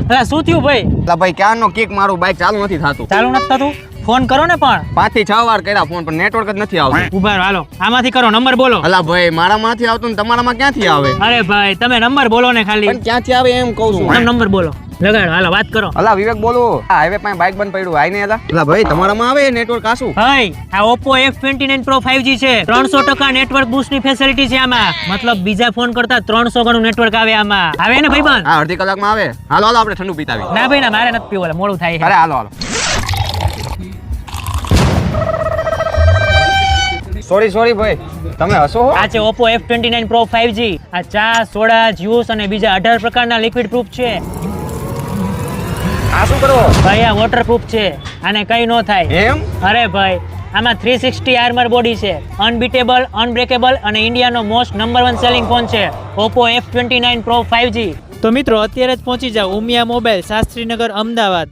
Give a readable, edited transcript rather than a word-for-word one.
અલા શું થયું ભાઈ? એટલે ભાઈ ક્યારનો કિક મારું બાઈક ચાલુ નથી થતું. ચાલુ નથી થતું? ફોન કરો ને પણ. 5 થી 6 વાર કર્યા ફોન પણ નેટવર્ક જ નથી આવતું. ઉભા રહો, હાલો આમાંથી કરો, નંબર બોલો. અલા ભાઈ મારામાંથી આવતું ને તમારામાં ક્યાંથી આવે? અરે ભાઈ તમે નંબર બોલો ને ખાલી. પણ ક્યાંથી આવે એમ કહું છું. તમે નંબર બોલો, લગાડો, હાલો વાત કરો. અલા વિવેક બોલું. આ હાઈવે પાસે બાઈક બંધ પડ્યું, આઈ ને અલા ભાઈ તમારામાં આવે નેટવર્ક આસુ? ભાઈ આ Oppo F29 Pro 5G છે. 300% નેટવર્ક બૂસ્ટ ની ફેસિલિટી છે આમાં. મતલબ બીજા ફોન કરતા 300 ગણું નેટવર્ક આવે આમાં. આવે ને ભાઈબંધ? હા અડધી કલાકમાં આવે. હાલો હાલો આપણે ઠંડુ પીતા આવીએ. ના ભાઈ ના, મારે નથી પીવું, મોડું થાય છે. અરે હાલો હાલો. સોરી ભાઈ તમે હસો હો? આ છે Oppo F29 Pro 5G. આ ચા, સોડા, જ્યુસ અને બીજા 18 પ્રકારના લિક્વિડ પ્રૂફ છે. આ શું કરો? ભાઈ આ વોટરપ્રૂફ છે, આને કઈ ન થાય. એમ? અરે ભાઈ આમાં 360 આર્મર બોડી છે, અનબીટેબલ, અનબ્રેકેબલ અને ઇન્ડિયાનો મોસ્ટ નંબર 1 સેલિંગ ફોન છે Oppo F29 Pro 5G. તો મિત્રો અત્યારે જ પહોંચી જાઓ ઉમિયા મોબાઈલ, શાસ્ત્રીનગર, અમદાવાદ.